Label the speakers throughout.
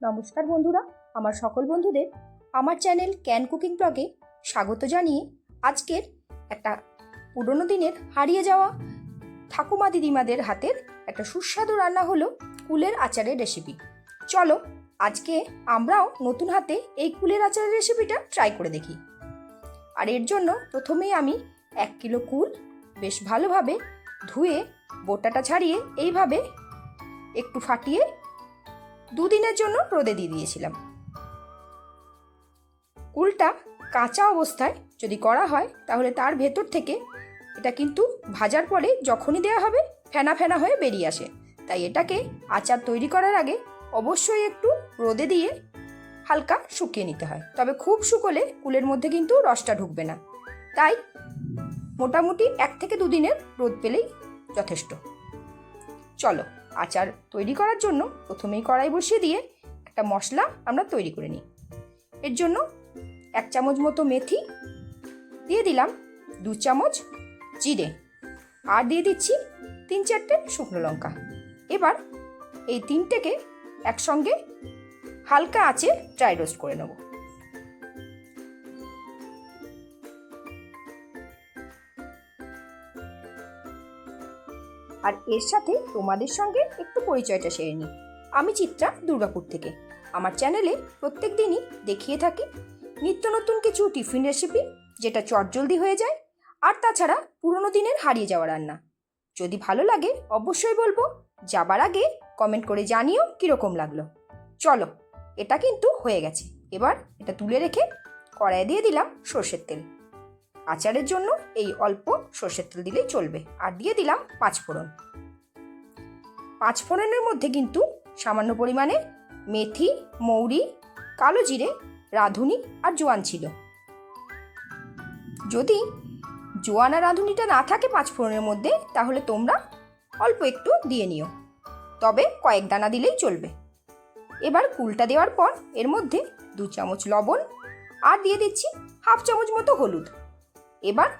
Speaker 1: নমস্কার বন্ধুরা, আমার সকল বন্ধুদের আমার চ্যানেল ক্যান কুকিং ব্লগে স্বাগত জানিয়ে আজকের একটা পুরনো দিনের হারিয়ে যাওয়া ঠাকুমা দিদিমাদের হাতের একটা সুস্বাদু রান্না হলো কুলের আচারের রেসিপি। চলো আজকে আমরাও নতুন হাতে এই কুলের আচারের রেসিপিটা ট্রাই করে দেখি। আর এর জন্য প্রথমেই আমি 1 কিলো কুল বেশ ভালোভাবে ধুয়ে বোটাটা ছাড়িয়ে এইভাবে একটু ফাটিয়ে দুদিনের জন্য রোদে দিয়ে দিয়েছিলাম। কুলটা কাঁচা অবস্থায় যদি করা হয় তাহলে তার ভেতর থেকে এটা কিন্তু ভাজার পরে যখনই দেওয়া হবে ফেনা ফেনা হয়ে বেরিয়ে আসে। তাই এটাকে আচার তৈরি করার আগে অবশ্যই একটু রোদে দিয়ে হালকা শুকিয়ে নিতে হয়। তবে খুব শুকোলে কুলের মধ্যে কিন্তু রসটা ঢুকবে না। তাই মোটামুটি 1 থেকে 2 দিনের রোদ পেলেই যথেষ্ট। চলো আচার তৈরি করার জন্য প্রথমেই কড়াই বসিয়ে দিয়ে একটা মশলা আমরা তৈরি করে নিই। এর জন্য 1 চামচ মতো মেথি দিয়ে দিলাম, 2 চামচ জিরে, আর দিয়ে দিচ্ছি 3-4টে শুকনো লঙ্কা। এবার এই 3টেকে একসঙ্গে হালকা আঁচে ড্রাই রোস্ট করে নেব। আর এর সাথে তোমাদের সঙ্গে একটু পরিচয়টা সেরে নিই। আমি চিত্রা, দুর্গাপুর থেকে। আমার চ্যানেলে প্রত্যেক দিনই দেখিয়ে থাকি নিত্য নতুন কিছু টিফিন রেসিপি, যেটা চটজলদি হয়ে যায়, আর তাছাড়া পুরনো দিনের হারিয়ে যাওয়া রান্না। যদি ভালো লাগে অবশ্যই বলবো, যাবার আগে কমেন্ট করে জানিও কীরকম লাগলো। চলো এটা কিন্তু হয়ে গেছে। এবার এটা তুলে রেখে কড়াইয়ে দিয়ে দিলাম সর্ষের তেল। আচারের জন্য এই অল্প সর্ষের তেল দিলেই চলবে। আর দিয়ে দিলাম 5 ফোড়ন। 5 ফোড়নের মধ্যে কিন্তু সামান্য পরিমাণে মেথি, মৌরি, কালো জিরে, রাঁধুনি আর জোয়ান ছিল। যদি জোয়ান আর রাঁধুনিটা না থাকে 5 ফোড়নের মধ্যে তাহলে তোমরা অল্প একটু দিয়ে নিও, তবে কয়েক দানা দিলেই চলবে। এবার কুলটা দেওয়ার পর এর মধ্যে 2 চামচ লবণ আর দিয়ে দিচ্ছি 1/2 চামচ মতো হলুদ। এবার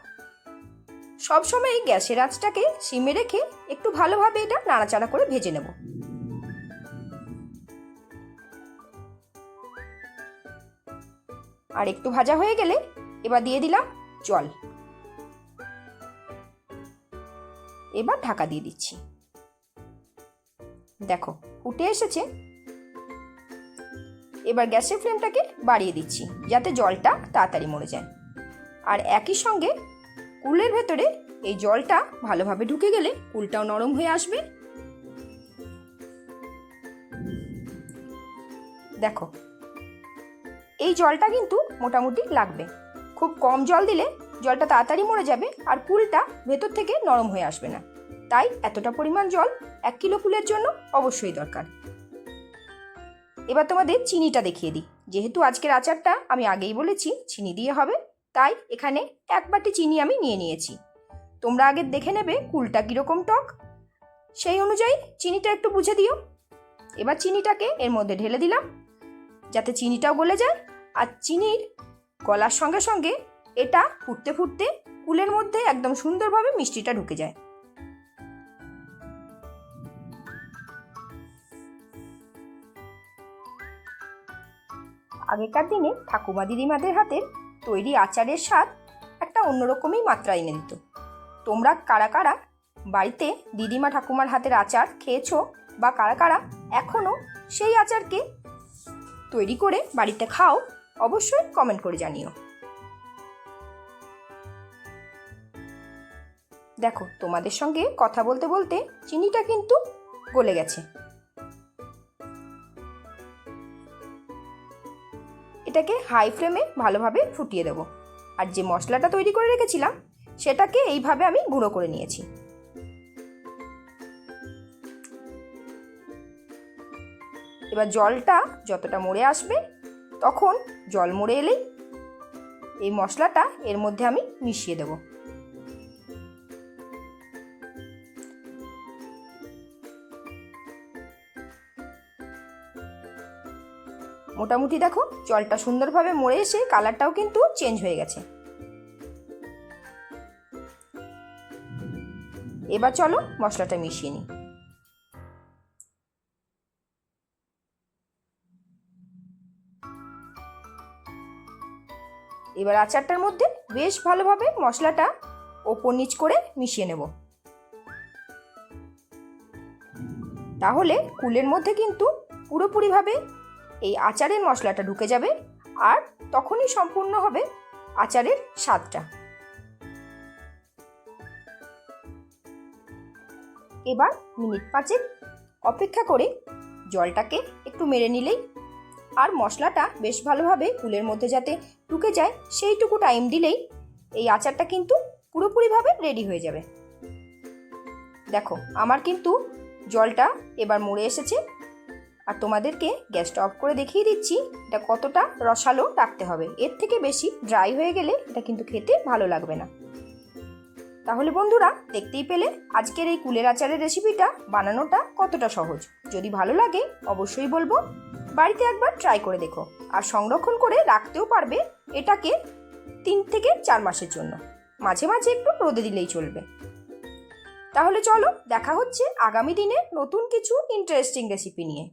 Speaker 1: সবসময় গ্যাসের আঁচটাকে সিমে রেখে একটু ভালোভাবে এটা নাড়াচাড়া করে ভেজে নেব। আর একটু ভাজা হয়ে গেলে এবার দিয়ে দিলাম জল। এবার ঢাকা দিয়ে দিচ্ছি। দেখো ফুটে এসেছে। এবার গ্যাসের ফ্লেমটাকে বাড়িয়ে দিচ্ছি যাতে জলটা তাড়াতাড়ি মরে যায়। আর একই সঙ্গে কুলের ভেতরে এই জলটা ভালোভাবে ঢুকে গেলে কুলটাও নরম হয়ে আসবে। দেখো এই জলটা কিন্তু মোটামুটি লাগবে। খুব কম জল দিলে জলটা তাড়াতাড়ি মরে যাবে আর কুলটা ভেতর থেকে নরম হয়ে আসবে না। তাই এতটা পরিমাণ জল 1 কিলো কুলের জন্য অবশ্যই দরকার। এবার তোমাদের চিনিটা দেখিয়ে দিই। যেহেতু আজকের আচারটা আমি আগেই বলেছি চিনি দিয়ে হবে, তাই এখানে 1 বাটি চিনি আমি নিয়ে নিয়েছি। তোমরা আগে দেখে নেবে কুলটা কীরকম টক, সেই অনুযায়ী চিনিটা একটু বুঝে দিও। এবার চিনিটাকে এর মধ্যে ঢেলে দিলাম যাতে চিনিটাও গলে যায়। আর চিনির গলার সঙ্গে সঙ্গে এটা ফুটতে ফুটতে কুলের মধ্যে একদম সুন্দরভাবে মিষ্টিটা ঢুকে যায়। আগেকার দিনে ঠাকুমা দিদিমাদের হাতের তৈরি আচারের স্বাদ একটা অন্যরকমই মাত্রা এনে দিত। তোমরা কারা কারা বাড়িতে দিদিমা ঠাকুমার হাতের আচার খেয়েছো, বা কারা কারা এখনও সেই আচারকে তৈরি করে বাড়িতে খাও, অবশ্যই কমেন্ট করে জানিও। দেখো তোমাদের সঙ্গে কথা বলতে বলতে চিনিটা কিন্তু গলে গেছে। এটাকে হাই ফ্লেমে ভালোভাবে ফুটিয়ে দেবো। আর যে মশলাটা তৈরি করে রেখেছিলাম সেটাকে এইভাবে আমি গুঁড়ো করে নিয়েছি। এবার জলটা যতটা মরে আসবে, তখন জল মরে এলেই এই মশলাটা এর মধ্যে আমি মিশিয়ে দেব। মোটামুটি দেখো জলটা সুন্দরভাবে মরে এসে কালারটাও কিন্তু চেঞ্জ হয়ে গেছে। এবার চলো মশলাটা মিশিয়ে নিই। এবার আচারটার মধ্যে বেশ ভালোভাবে মশলাটা ওপর নিচ করে মিশিয়ে নেব। তাহলে কুলের মধ্যে কিন্তু পুরোপুরিভাবে এই আচারের মশলাটা ঢুকে যাবে আর তখনই সম্পূর্ণ হবে আচারের স্বাদটা। এবার মিনিট 5 অপেক্ষা করে জলটাকে একটু মেরে নিলেই আর মশলাটা বেশ ভালোভাবে কুলের মধ্যে যাতে ঢুকে যায় সেইটুকু টাইম দিলেই এই আচারটা কিন্তু পুরোপুরিভাবে রেডি হয়ে যাবে। দেখো আমার কিন্তু জলটা এবার মরে এসেছে আর তোমাদেরকে গ্যাসটা অফ করে দেখিয়ে দিচ্ছি এটা কতটা রসালো রাখতে হবে। এর থেকে বেশি ড্রাই হয়ে গেলে এটা কিন্তু খেতে ভালো লাগবে না। তাহলে বন্ধুরা দেখতেই পেলে আজকের এই কুলের আচারের রেসিপিটা বানানোটা কতটা সহজ। যদি ভালো লাগে অবশ্যই বলবো বাড়িতে একবার ট্রাই করে দেখো আর সংরক্ষণ করে রাখতেও পারবে এটাকে 3 থেকে 4 মাসের জন্য। মাঝে মাঝে একটু রোদে দিলেই চলবে। তাহলে চলো দেখা হচ্ছে আগামী দিনে নতুন কিছু ইন্টারেস্টিং রেসিপি নিয়ে।